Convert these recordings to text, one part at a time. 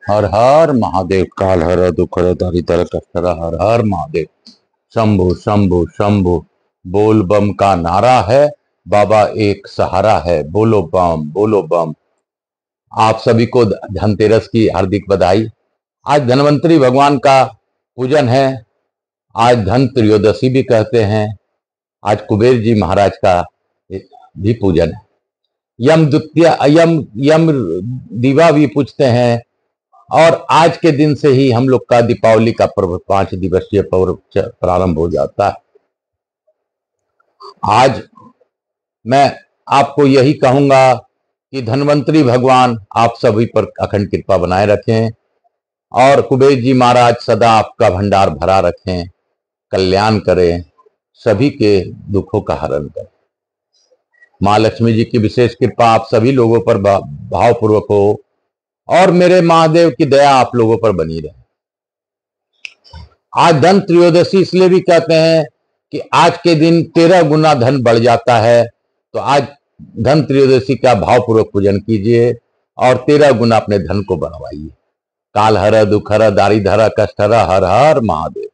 हर हर महादेव। काल हर दुखर दारिद्र कष्टर हर हर महादेव। शंभु शंभु शंभु। बोल बम का नारा है, बाबा एक सहारा है। बोलो बम बोलो बम। आप सभी को धनतेरस की हार्दिक बधाई। आज धनवंतरी भगवान का पूजन है। आज धन त्रयोदशी भी कहते हैं। आज कुबेर जी महाराज का भी पूजन है। यम द्वितीय यम यम दीवा भी पूजते हैं। और आज के दिन से ही हम लोग का दीपावली का पर्व 5 दिवसीय पर्व प्रारंभ हो जाता है। आज मैं आपको यही कहूंगा कि धनवंतरी भगवान आप सभी पर अखंड कृपा बनाए रखें और कुबेर जी महाराज सदा आपका भंडार भरा रखें, कल्याण करें, सभी के दुखों का हरण करें। माँ लक्ष्मी जी की विशेष कृपा आप सभी लोगों पर भावपूर्वक हो और मेरे महादेव की दया आप लोगों पर बनी रहे। आज धन त्रयोदशी इसलिए भी कहते हैं कि आज के दिन 13 गुना धन बढ़ जाता है। तो आज धन त्रयोदशी का भावपूर्वक पूजन कीजिए और 13 गुना अपने धन को बढ़वाइए। काल हर दुख हर दारिद्र हर कष्ट हर हर हर महादेव।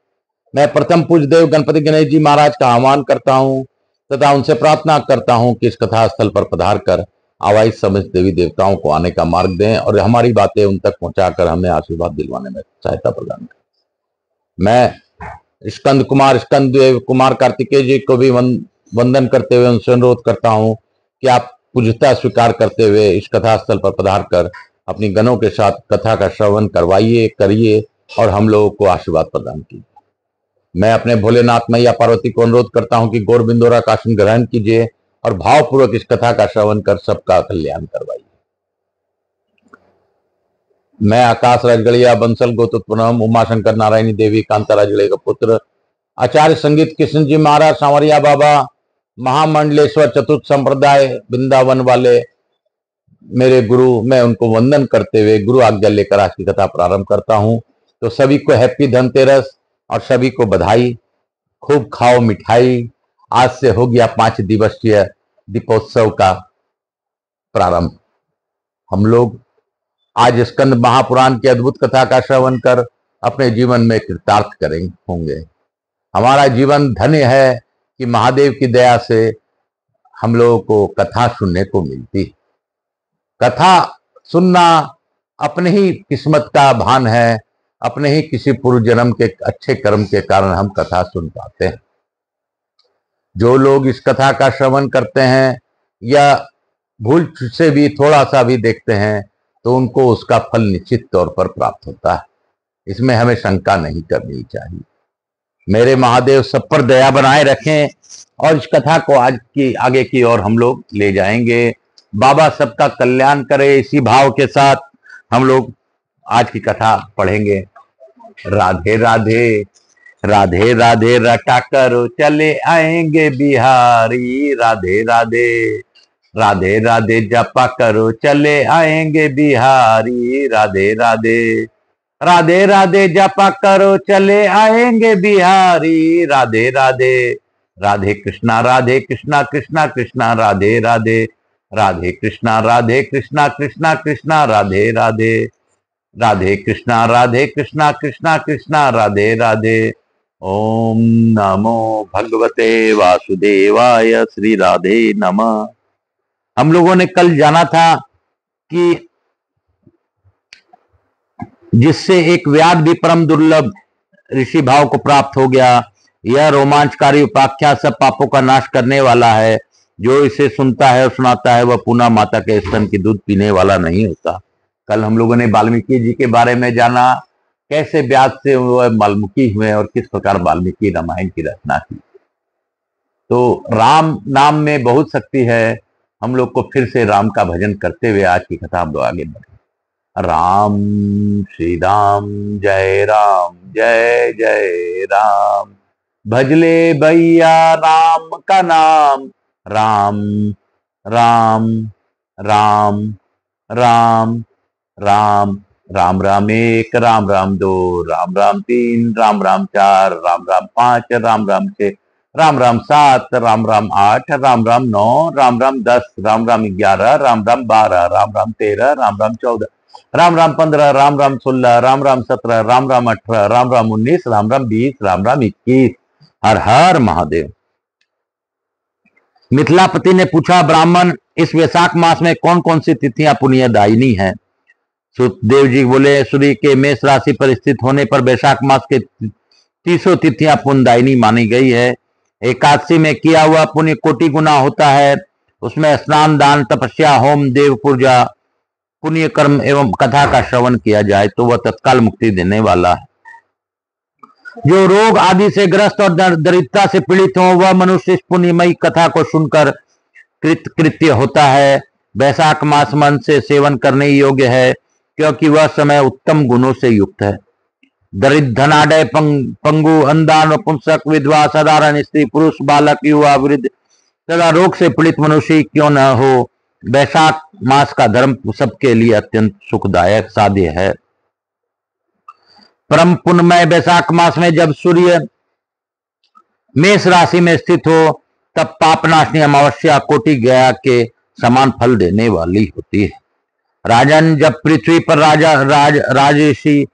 मैं प्रथम पूज्य देव गणपति गणेश जी महाराज का आह्वान करता हूं तथा उनसे प्रार्थना करता हूं कि इस कथा स्थल पर पधार कर आवाई समस्त देवी देवताओं को आने का मार्ग दें और हमारी बातें उन तक पहुंचाकर हमें आशीर्वाद दिलवाने में सहायता प्रदान करें। मैं स्कंद कुमार स्कंद देव कुमार कार्तिकेय जी को भी वंदन करते हुए उनसे अनुरोध करता हूं कि आप पूज्यता स्वीकार करते हुए इस कथा स्थल पर पधार कर अपनी गणों के साथ कथा का श्रवण करवाइए, करिए और हम लोगों को आशीर्वाद प्रदान कीजिए। मैं अपने भोलेनाथ मैया पार्वती को अनुरोध करता हूं कि गौर बिंदोरा का आसन ग्रहण कीजिए और भावपूर्वक इस कथा का श्रवण कर सबका कल्याण करवाइए। मैं आकाश राजगढ़िया बंसल गोतुत्पुरम उमाशंकर नारायणी देवी कांता राजगढ़े का पुत्र आचार्य संगीत कृष्ण जी महाराज सांवरिया बाबा महामंडलेश्वर चतुर्थ संप्रदाय वृंदावन वाले मेरे गुरु, मैं उनको वंदन करते हुए गुरु आज्ञा लेकर आज की कथा प्रारंभ करता हूं। तो सभी को हैप्पी धनतेरस और सभी को बधाई। खूब खाओ मिठाई। आज से हो गया 5 दिवसीय दीपोत्सव का प्रारंभ। हम लोग आज स्कंद महापुराण की अद्भुत कथा का श्रवण कर अपने जीवन में कृतार्थ करेंगे होंगे। हमारा जीवन धन्य है कि महादेव की दया से हम लोगों को कथा सुनने को मिलती। कथा सुनना अपने ही किस्मत का भान है, अपने ही किसी पूर्व जन्म के अच्छे कर्म के कारण हम कथा सुन पाते हैं। जो लोग इस कथा का श्रवण करते हैं या भूल से भी थोड़ा सा भी देखते हैं तो उनको उसका फल निश्चित तौर पर प्राप्त होता है। इसमें हमें शंका नहीं करनी चाहिए। मेरे महादेव सब पर दया बनाए रखें और इस कथा को आज की आगे की ओर हम लोग ले जाएंगे। बाबा सबका कल्याण करे। इसी भाव के साथ हम लोग आज की कथा पढ़ेंगे। राधे राधे राधे राधे रटा करो चले आएंगे बिहारी। राधे राधे राधे राधे जपा करो चले आएंगे बिहारी। राधे राधे राधे राधे जपा करो चले आएंगे बिहारी। राधे राधे राधे कृष्णा कृष्णा कृष्णा राधे राधे राधे कृष्णा कृष्णा कृष्णा राधे राधे राधे कृष्णा कृष्णा कृष्णा राधे राधे। ओम नमो भगवते वासुदेवाय। श्री राधे नमः। हम लोगों ने कल जाना था कि जिससे एक व्याध भी परम दुर्लभ ऋषि भाव को प्राप्त हो गया। यह रोमांचकारी उपाख्यान सब पापों का नाश करने वाला है। जो इसे सुनता है और सुनाता है वह पुनः माता के स्तन की दूध पीने वाला नहीं होता। कल हम लोगों ने वाल्मीकि जी के बारे में जाना, कैसे व्यास से वह वाल्मीकि हुए और किस प्रकार वाल्मीकि रामायण की रचना की। तो राम नाम में बहुत शक्ति है। हम लोग को फिर से राम का भजन करते हुए आज की कथा हम लोग आगे बढ़े। राम श्री राम जय जय राम। भजले भैया राम का नाम। राम राम राम राम राम राम राम एक राम राम दो राम राम तीन राम राम चार राम राम पांच राम राम छह राम राम 7 राम राम 8 राम राम 9 राम राम 10 राम राम 11 राम राम 12 राम राम 13 राम राम 14 राम राम 15, राम राम 16, राम राम 17, राम राम 18, राम राम 19, राम राम 20, राम राम 21। हर हर महादेव। मिथिलापति ने पूछा, ब्राह्मण, इस वैशाख मास में कौन कौन सी तिथियां पुण्यदायिनी हैं? सुखदेव जी बोले, सूर्य के मेष राशि पर स्थित होने पर वैशाख मास के 30 तिथियां पुण्यदायिनी मानी गई है। एकादशी में किया हुआ पुण्य कोटि गुना होता है। उसमें स्नान, दान, तपस्या, होम, देव पूजा, पुण्य कर्म एवं कथा का श्रवण किया जाए तो वह तत्काल मुक्ति देने वाला है। जो रोग आदि से ग्रस्त और दरिद्रता से पीड़ित हो, वह मनुष्य इस पुण्यमयी कथा को सुनकर कृत्य होता है। वैशाख मास मन से सेवन करने योग्य है, क्योंकि वह समय उत्तम गुणों से युक्त है। दरिद्र, धनाढ्य, पंगु, अंधा, नपुंसक, विधवा, साधारण स्त्री, पुरुष, बालक, युवा, वृद्ध तथा रोग से पीड़ित मनुष्य क्यों न हो, वैशाख मास का धर्म सबके लिए अत्यंत सुखदायक साध्य है। परम पुण्यमय वैशाख मास में जब सूर्य मेष राशि में स्थित हो, तब पापनाशनी अमावस्या कोटि गया के समान फल देने वाली होती है। राजन, जब पृथ्वी पर राजर्षि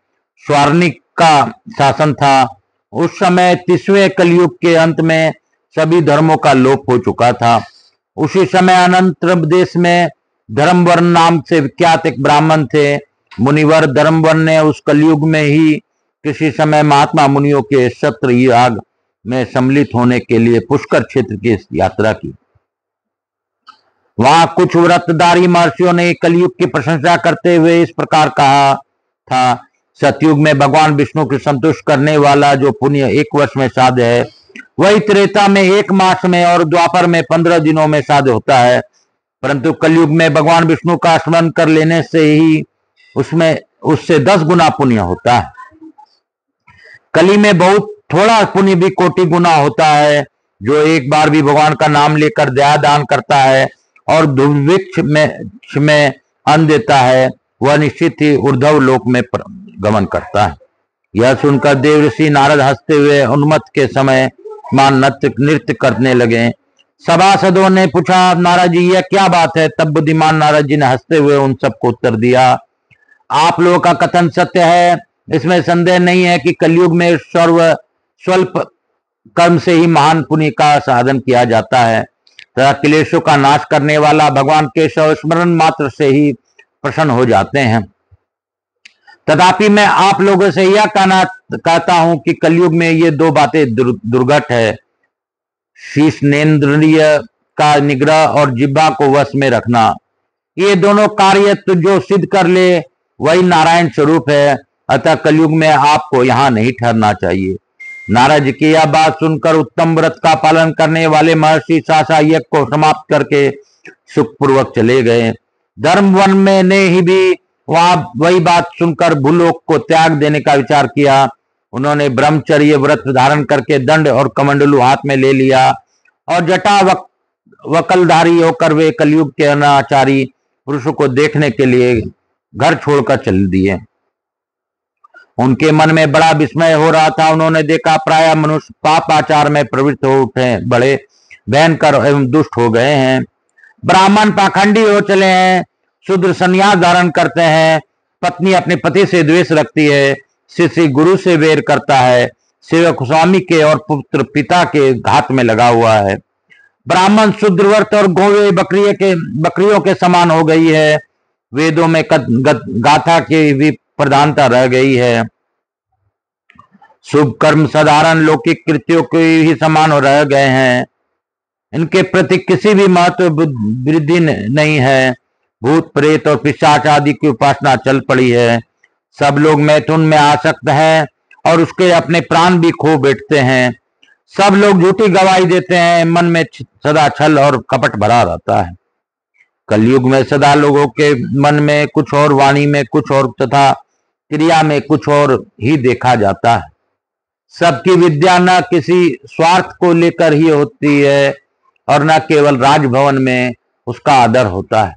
स्वार्णिक का शासन था, उस समय 30वें कलयुग के अंत में सभी धर्मों का लोप हो चुका था। उसी समय अनंत देश में धर्मवर्ण नाम से विख्यात एक ब्राह्मण थे। मुनिवर धर्मवर्ण ने उस कलयुग में ही किसी समय महात्मा मुनियों के सत्र याग में सम्मिलित होने के लिए पुष्कर क्षेत्र की यात्रा की। वहां कुछ व्रतधारी महर्षियों ने कलयुग की प्रशंसा करते हुए इस प्रकार कहा था, सतयुग में भगवान विष्णु को संतुष्ट करने वाला जो पुण्य 1 वर्ष में साध्य है, वही त्रेता में 1 मास में और द्वापर में 15 दिनों में साध्य होता है। परंतु कलयुग में भगवान विष्णु का स्मरण कर लेने से ही उससे 10 गुना पुण्य होता है। कली में बहुत थोड़ा पुण्य भी कोटि गुना होता है। जो एक बार भी भगवान का नाम लेकर दया दान करता है और दुर्भिक्ष में अन्न देता है, वह निश्चित ही ऊर्ध्व लोक में गमन करता है। यह सुनकर देव ऋषि नारद हंसते हुए उन्मत्त के समय मान नृत्य करने लगे। सभासदों ने पूछा, नारद जी यह क्या बात है? तब बुद्धिमान नारद जी ने हंसते हुए उन सबको उत्तर दिया, आप लोगों का कथन सत्य है। इसमें संदेह नहीं है कि कलयुग में स्वल्प कर्म से ही महान पुण्य का साधन किया जाता है तथा क्लेशों का नाश करने वाला भगवान केशव स्मरण मात्र से ही प्रसन्न हो जाते हैं। तथापि मैं आप लोगों से यह कहता हूं कि कलयुग में ये 2 बातें दुर्घट है, शीश नेन्द्रिय का निग्रह और जिह्वा को वश में रखना। ये दोनों कार्य तो जो सिद्ध कर ले वही नारायण स्वरूप है। अतः कलयुग में आपको यहाँ नहीं ठहरना चाहिए। नारद जी की यह बात सुनकर उत्तम व्रत का पालन करने वाले महर्षि सासा यज्ञ को समाप्त करके सुखपूर्वक चले गए। धर्म वन में ने ही भी वहां वही बात सुनकर भूलोक को त्याग देने का विचार किया। उन्होंने ब्रह्मचर्य व्रत धारण करके दंड और कमंडलू हाथ में ले लिया और जटा वकलधारी होकर वे कलयुग के अनाचारी पुरुषों को देखने के लिए घर छोड़कर चल दिए। उनके मन में बड़ा विस्मय हो रहा था। उन्होंने देखा प्राय मनुष्य पाप आचार में प्रवृत्त हो उठे, बड़े भयंकर एवं दुष्ट हो गए हैं। ब्राह्मण पाखंडी हो चले हैं, शूद्र संन्यास धारण करते हैं, पत्नी अपने पति से द्वेष रखती है, शिष्य गुरु से वेर करता है, सेवक स्वामी के और पुत्र पिता के घात में लगा हुआ है। ब्राह्मण शूद्रव्रत और गौवे बकरियों के समान हो गई है। वेदों में गाथा की भी प्रधानता रह गई है। शुभ कर्म साधारण लौकिक कृत्यों के ही समान हो रह गए हैं। इनके प्रति किसी भी महत्व वृद्धि नहीं है। भूत प्रेत और पिशाच आदि की उपासना चल पड़ी है। सब लोग मैथुन में आसक्त हैं और उसके अपने प्राण भी खो बैठते हैं। सब लोग झूठी गवाही देते हैं। मन में सदा छल और कपट भरा रहता है। कलयुग में सदा लोगों के मन में कुछ और, वाणी में कुछ और तथा क्रिया में कुछ और ही देखा जाता है। सबकी विद्या न किसी स्वार्थ को लेकर ही होती है और न केवल राजभवन में उसका आदर होता है।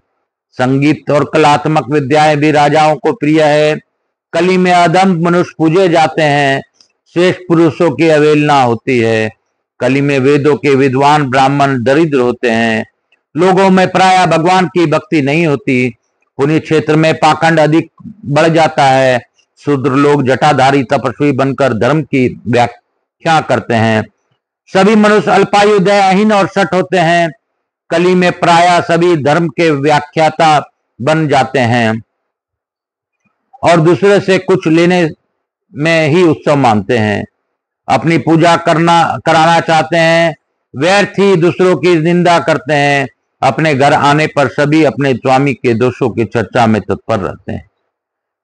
संगीत और कलात्मक विद्याएं भी राजाओं को प्रिय है। कली में अदम्भ मनुष्य पूजे जाते हैं। श्रेष्ठ पुरुषों की अवहेलना होती है। कली में वेदों के विद्वान ब्राह्मण दरिद्र होते हैं। लोगों में प्राय भगवान की भक्ति नहीं होती। पुण्य क्षेत्र में पाखंड अधिक बढ़ जाता है। शूद्र लोग जटाधारी तपस्वी बनकर धर्म की व्याख्या करते हैं। सभी मनुष्य अल्पायु, दयाहीन और शठ होते हैं। कली में प्रायः सभी धर्म के व्याख्याता बन जाते हैं और दूसरे से कुछ लेने में ही उत्सव मानते हैं। अपनी पूजा कराना चाहते हैं, व्यर्थ ही दूसरों की निंदा करते हैं। अपने घर आने पर सभी अपने स्वामी के दोषों की चर्चा में तत्पर रहते हैं।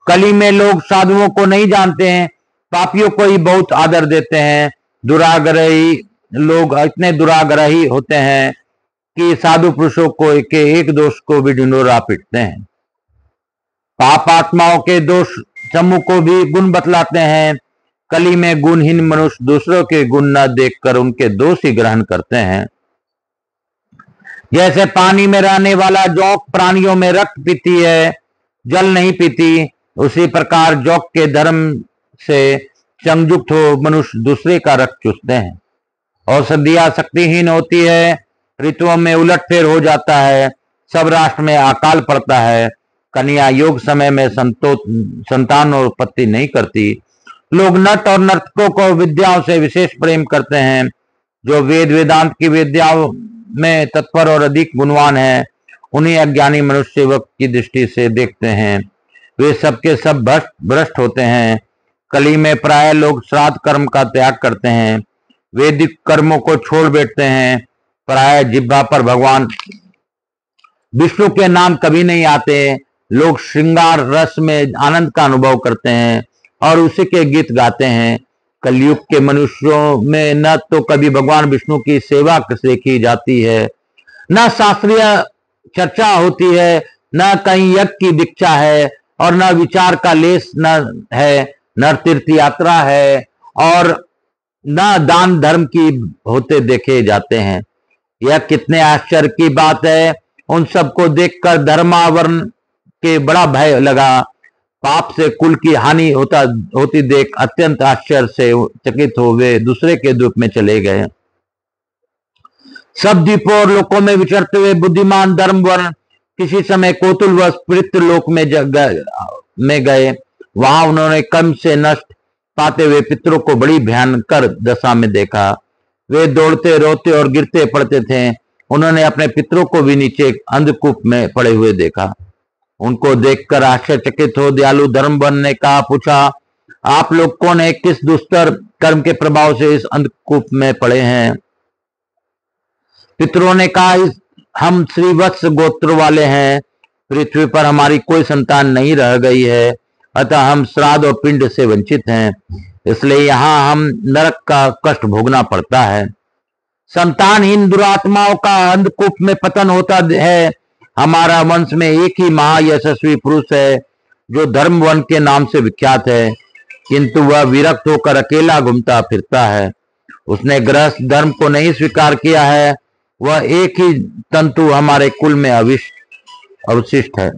कली में लोग साधुओं को नहीं जानते हैं, पापियों को ही बहुत आदर देते हैं। दुराग्रही लोग इतने दुराग्रही होते हैं कि साधु पुरुषों को के एक दोष को भी ढिंढोरा पीटते हैं। पाप आत्माओं के दोष समूह को भी गुण बतलाते हैं। कली में गुणहीन मनुष्य दूसरों के गुण न देखकर उनके दोष ही ग्रहण करते हैं। जैसे पानी में रहने वाला जोंक प्राणियों में रक्त पीती है, जल नहीं पीती, उसी प्रकार जोंक के धर्म से संयुक्त हो मनुष्य दूसरे का रक्त चूसते हैं। औषधियां शक्तिहीन होती है, ऋतुओं में उलटफेर हो जाता है, सब राष्ट्र में अकाल पड़ता है। कन्या योग समय में संतान और उत्पत्ति नहीं करती। लोग नट और नर्तकों को विद्याओं से विशेष प्रेम करते हैं। जो वेद वेदांत की विद्याओं में तत्पर और अधिक गुणवान है, उन्हीं अज्ञानी मनुष्य सेवक की दृष्टि से देखते हैं। वे सबके सब भ्रष्ट होते हैं। कली में प्राय लोग श्राद्ध कर्म का त्याग करते हैं, वैदिक कर्मों को छोड़ बैठते हैं। प्राय जिह्वा पर भगवान विष्णु के नाम कभी नहीं आते। लोग श्रृंगार रस में आनंद का अनुभव करते हैं और उसी के गीत गाते हैं। कलयुग के मनुष्यों में न तो कभी भगवान विष्णु की सेवा देखी जाती है, न शास्त्रीय चर्चा होती है, न कहीं यज्ञ की दीक्षा है और न विचार का लेस न है, न तीर्थ यात्रा है और न दान धर्म की होते देखे जाते हैं। यह कितने आश्चर्य की बात है। उन सबको देखकर धर्मावरण के बड़ा भय लगा। पाप से कुल की हानि होती देख अत्यंत आश्चर्य से चकित हो वे दूसरे के द्वीप में चले गए। सब द्वीपों और लोकों में विचरते हुए बुद्धिमान धर्मवर्ण किसी समय कोतुलवश पृथ्वीलोक में गए। वहां उन्होंने कर्म से नष्ट पाते हुए पितरों को बड़ी भयंकर दशा में देखा। वे दौड़ते, रोते और गिरते पड़ते थे। उन्होंने अपने पितरों को भी नीचे अंधकूप में पड़े हुए देखा। उनको देखकर आश्चर्यचकित हो दयालु धर्मवर्ण ने कहा, पूछा, आप लोग कौन है? किस दुष्कर कर्म के प्रभाव से इस अंधकूप में पड़े हैं? पितरों ने कहा, हम श्रीवत्स गोत्र वाले हैं। पृथ्वी पर हमारी कोई संतान नहीं रह गई है, अतः हम श्राद्ध और पिंड से वंचित हैं। इसलिए यहाँ हम नरक का कष्ट भोगना पड़ता है। संतानहीन दुरात्माओं का अंधकूप में पतन होता है। हमारा वंश में एक ही महायशस्वी पुरुष है जो धर्मवन के नाम से विख्यात है, किंतु वह विरक्त होकर अकेला घूमता फिरता है। उसने गृहस्थ धर्म को नहीं स्वीकार किया है। वह एक ही तंतु हमारे कुल में अवशिष्ट है।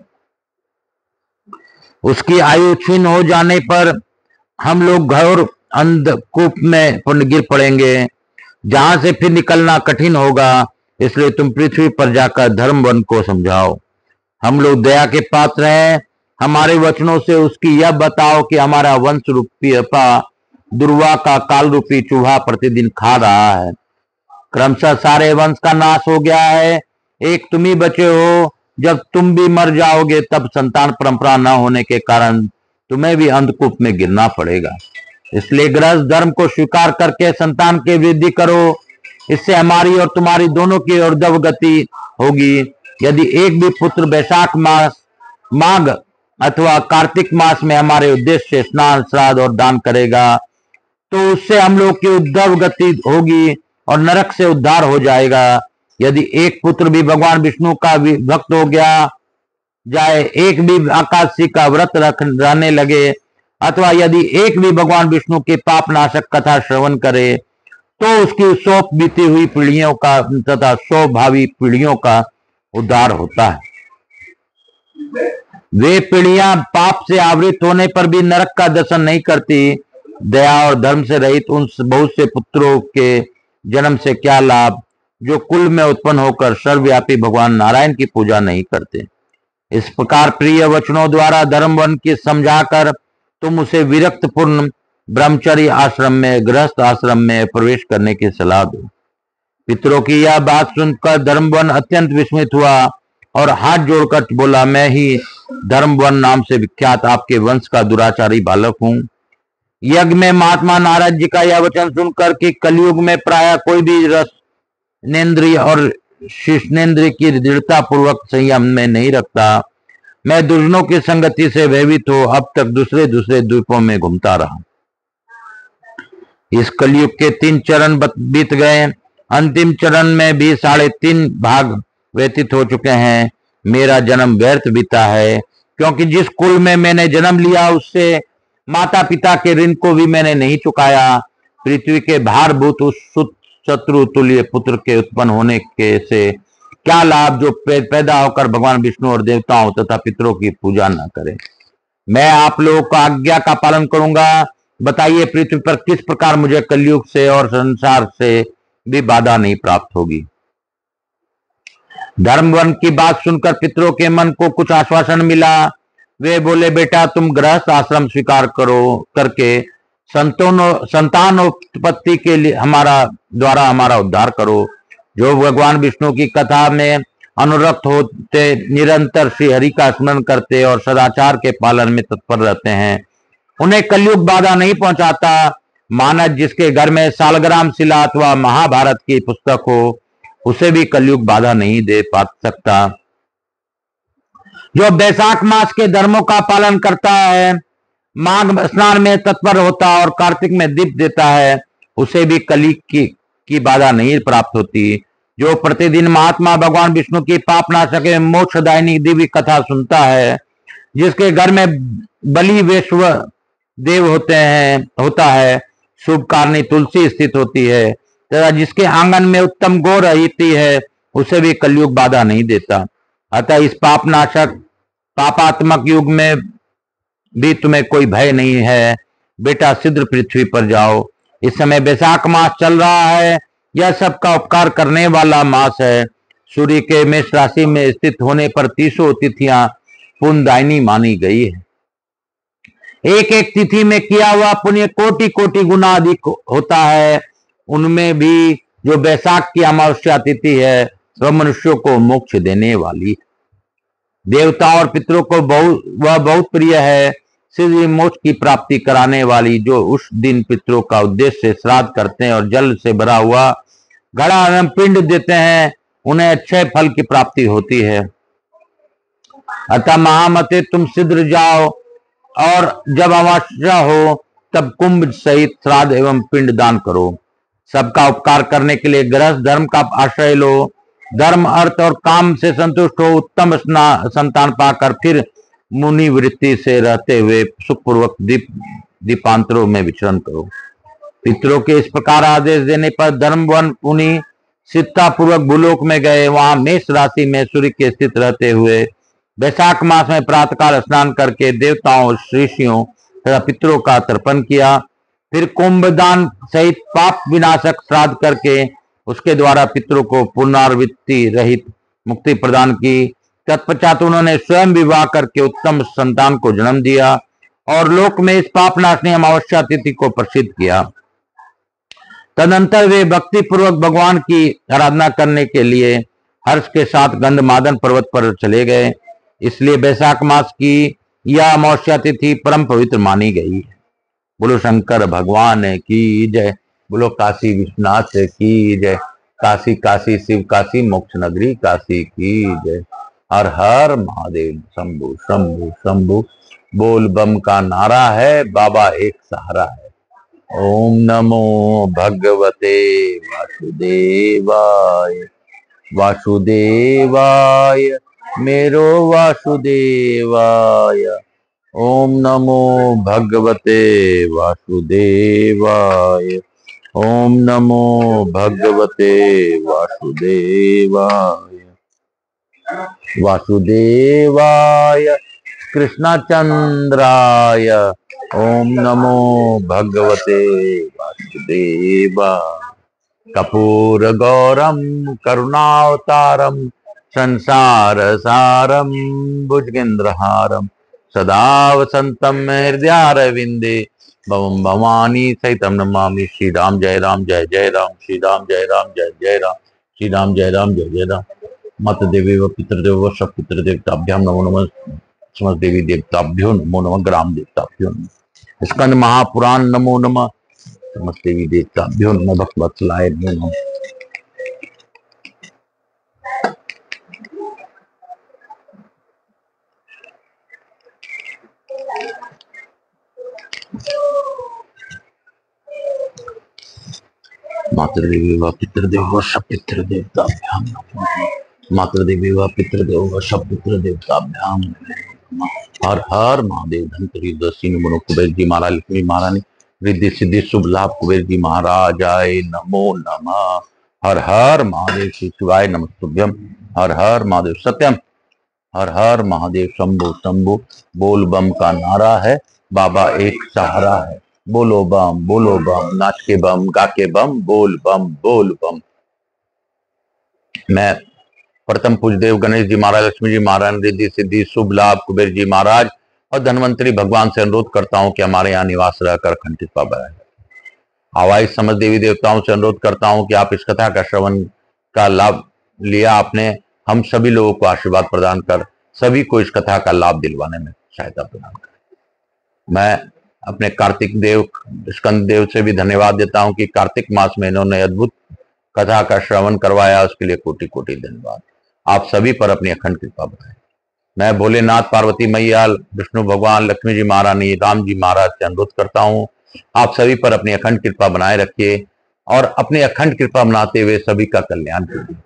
उसकी आयु क्षीण हो जाने पर हम लोग घोर अंधकूप में गिर पड़ेंगे, जहां से फिर निकलना कठिन होगा। इसलिए तुम पृथ्वी पर जाकर धर्मवन को समझाओ। हम लोग दया के पात्र हैं। हमारे वचनों से उसकी यह बताओ कि हमारा वंश रूपी दुर्वा का काल रूपी चूहा प्रतिदिन खा रहा है। क्रमशः सारे वंश का नाश हो गया है। एक तुम ही बचे हो। जब तुम भी मर जाओगे तब संतान परंपरा न होने के कारण तुम्हें भी अंधकूप में गिरना पड़ेगा। इसलिए गृहस्थ धर्म को स्वीकार करके संतान की वृद्धि करो। इससे हमारी और तुम्हारी दोनों की ऊर्ध्व गति होगी। यदि एक भी पुत्र वैशाख मास, माघ अथवा कार्तिक मास में हमारे उद्देश्य से स्नान, श्राद्ध और दान करेगा तो उससे हम लोग की ऊर्ध्व गति होगी और नरक से उद्धार हो जाएगा। यदि एक पुत्र भी भगवान विष्णु का भक्त हो गया जाए, एक भी एकादशी का व्रत रहने लगे, अथवा यदि एक भी भगवान विष्णु की पाप नाशक कथा श्रवण करे, तो उसकी 100 बीती हुई पीढ़ियों का तथा 100 भावी पीढ़ियों का उद्धार होता है। वे पीढ़ियां पाप से आवृत होने पर भी नरक का दर्शन नहीं करती। दया और धर्म से रहित उन बहुत से पुत्रों के जन्म से क्या लाभ जो कुल में उत्पन्न होकर सर्वव्यापी भगवान नारायण की पूजा नहीं करते। इस प्रकार प्रिय वचनों द्वारा धर्म वन की समझाकर तुम उसे विरक्त पूर्ण ब्रह्मचर्य आश्रम में, गृहस्थ आश्रम में प्रवेश करने की सलाह दो। पितरों की यह बात सुनकर धर्मवन अत्यंत विस्मित हुआ और हाथ जोड़कर बोला, मैं ही धर्मवन नाम से विख्यात आपके वंश का दुराचारी बालक हूँ। यज्ञ में महात्मा नारद जी का यह वचन सुनकर कि कलयुग में प्राय कोई भी रसनेन्द्रिय और शिष्णेन्द्रिय की दृढ़ता पूर्वक संयम में नहीं रखता, मैं दुर्जनों की संगति से भयभीत हो अब तक दूसरे दूसरे द्वीपों में घूमता रहा। इस कलयुग के 3 चरण बीत गए, अंतिम चरण में भी 3.5 भाग व्यतीत हो चुके हैं। मेरा जन्म व्यर्थ बीता है, क्योंकि जिस कुल में मैंने जन्म लिया उससे माता पिता के ऋण को भी मैंने नहीं चुकाया। पृथ्वी के भारभूत उस शत्रु तुल्य पुत्र के उत्पन्न होने के से क्या लाभ जो पैदा होकर भगवान विष्णु और देवताओं तथा पितरों की पूजा न करे। मैं आप लोगों को आज्ञा का पालन करूंगा। बताइए पृथ्वी पर किस प्रकार मुझे कलयुग से और संसार से भी बाधा नहीं प्राप्त होगी। धर्मवन की बात सुनकर पितरों के मन को कुछ आश्वासन मिला। वे बोले, बेटा तुम गृहस्थ आश्रम स्वीकार करो करके संतानोत्पत्ति के लिए हमारा उद्धार करो। जो भगवान विष्णु की कथा में अनुरक्त होते, निरंतर श्री हरि का स्मरण करते और सदाचार के पालन में तत्पर रहते हैं, उन्हें कलयुग बाधा नहीं पहुंचाता। मानव जिसके घर में सालग्राम शिला अथवा महाभारत की पुस्तक हो, उसे भी कलयुग बाधा नहीं दे पा सकता। जो बैसाख मास के धर्मों का पालन करता है, माघ स्नान में तत्पर होता और कार्तिक में दीप देता है, उसे भी कलयुग की बाधा नहीं प्राप्त होती। जो प्रतिदिन महात्मा भगवान विष्णु की पापनाशक एवं मोक्षदायिनी दिव्य कथा सुनता है, जिसके घर में बलि वैश्व देव होता है, शुभ कारणी तुलसी स्थित होती है तथा जिसके आंगन में उत्तम गौ रहती है, उसे भी कलयुग बाधा नहीं देता। अतः इस पापात्मक युग में भी तुम्हें कोई भय नहीं है। बेटा शीघ्र पृथ्वी पर जाओ। इस समय बैसाख मास चल रहा है। यह सबका उपकार करने वाला मास है। सूर्य के मेष राशि में स्थित होने पर 30 तिथियां पुण्यदायिनी मानी गई है। एक एक तिथि में किया हुआ पुण्य कोटि कोटि गुना अधिक होता है। उनमें भी जो बैसाख की अमावस्या तिथि है, वह मनुष्यों को मोक्ष देने वाली है। देवताओं और पितरों को वह बहुत प्रिय है। शीघ्र मोक्ष की प्राप्ति कराने वाली, जो उस दिन पितरों का उद्देश्य से श्राद्ध करते हैं और जल से भरा हुआ घड़ा एवं पिंड देते हैं, उन्हें अच्छे फल की प्राप्ति होती है। अतः महामते तुम शीघ्र जाओ और जब अमावस्या हो तब कुंभ सहित श्राद्ध एवं पिंड दान करो। सबका उपकार करने के लिए गृहस्थ धर्म का आश्रय लो। धर्म अर्थ और काम से संतुष्ट हो, उत्तम संतान पाकर फिर मुनि वृत्ति से रहते हुए सुखपूर्वक दीपांतरों में विचरण करो। पितरों के इस प्रकार आदेश देने पर धर्मवन मुनि सिद्धा पूर्वक भूलोक में गए। वहां मेष राशि में सूर्य के स्थित रहते हुए बैसाख मास में प्रातःकाल स्नान करके देवताओं, ऋषियों तथा पितरों का तर्पण किया। फिर कुंभदान सहित पाप विनाशक श्राद्ध करके उसके द्वारा पितरों को पुनरावृत्ति रहित मुक्ति प्रदान की। तत्पश्चात उन्होंने स्वयं विवाह करके उत्तम संतान को जन्म दिया और लोक में इस पापनाशनी अमावस्या तिथि को प्रसिद्ध किया। तदंतर वे भक्ति पूर्वक भगवान की आराधना करने के लिए हर्ष के साथ गंधमादन पर्वत पर चले गए। इसलिए बैसाख मास की यह अमावस्या तिथि परम पवित्र मानी गई है। बोलो शंकर भगवान की जय। बोलो काशी विश्वनाथ की जय। काशी काशी शिव काशी मोक्ष नगरी काशी की जय। हर हर महादेव। शंभु शंभु शंभु। बोल बम का नारा है, बाबा एक सहारा है। ओम नमो भगवते वासुदेवाय। वासुदेवाय मेरो वासुदेवाय। ओम नमो भगवते वासुदेवाय। ओम नमो भगवते वासुदेवाय। वासुदेवाय कृष्णचंद्राय। ओम नमो भगवते वासुदेवाय। कपूर गौरम करुणावतारम संसार सारम भुजगेन्द्रहारम सदा वसंतम हृदयारविंदे भवम भवानी सहितम नमामि। श्री राम जय राम जय जय राम, श्री राम जय राम जय जय राम, श्री राम जय राम जय जय राम। मत देवी व पितृदेव व सब पितृदेवताभ्याम नमो नमः। समस्त देवी देवताभ्यो नमो नमः। ग्राम देवताभ्यो नमः। स्कंद महापुराण नमो नमः। समस्त देवी देवताभ्यो नमः। भक्तवत्सलाय नमो नमः। मातृदेवी व पितृदेव व सब पितृदेवताभ्याम नमो नमः। मातृदेवी व पितृदेव व सब पितृदेवताभ्याम नमो नमः। हर हर महादेव। धनतेरी दसी नमो कुबेर जी महाराज, लक्ष्मी महारानी, रिद्धि सिद्धि शुभ लाभ कुबेर जी महाराजाय नमो नमः। हर हर महादेव। श्री शिवाय नमस्तुभ्यम। हर हर महादेव सत्यम। हर हर महादेव शंभो शंभो। बोल बम का नारा है, बाबा एक सहारा है। बोलो बम, नाच के बम, गा के बम, बोल बम। मैं प्रथम पूजदेव गणेश जी महाराज, लक्ष्मी जी महाराज, रिद्धि सिद्धि शुभ लाभ कुबेर जी महाराज और धनवंतरी भगवान से अनुरोध करता हूं कि हमारे यहाँ निवास रहकर अखंड कृपा बनाए। आवाज समझ देवी देवताओं से अनुरोध करता हूं कि आप इस कथा का श्रवण का लाभ लिया आपने, हम सभी लोगों को आशीर्वाद प्रदान कर सभी को इस कथा का लाभ दिलवाने में सहायता प्रदान करें। मैं अपने कार्तिक देव स्कंद देव से भी धन्यवाद देता हूं कि कार्तिक मास में इन्होंने अद्भुत कथा का श्रवण करवाया, उसके लिए कोटि कोटि धन्यवाद। आप सभी पर अपनी अखंड कृपा बनाए। मैं भोलेनाथ, पार्वती मैया, विष्णु भगवान, लक्ष्मी जी महारानी, राम जी महाराज से अनुरोध करता हूँ आप सभी पर अपनी अखंड कृपा बनाए रखिए और अपनी अखंड कृपा बनाते हुए सभी का कल्याण कीजिए।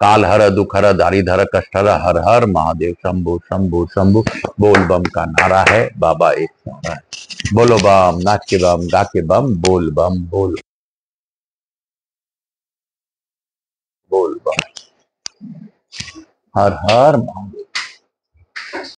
काल हर, दुख हर, दारी धर, कष्ट हर। हर हर महादेव शंभु शंभु शंभु। बोल बम का नारा है, बाबा एक सहारा है। बोलो बम, नाच के बम, गा के बम, बोल बम बोल बम। हर हर महादेव।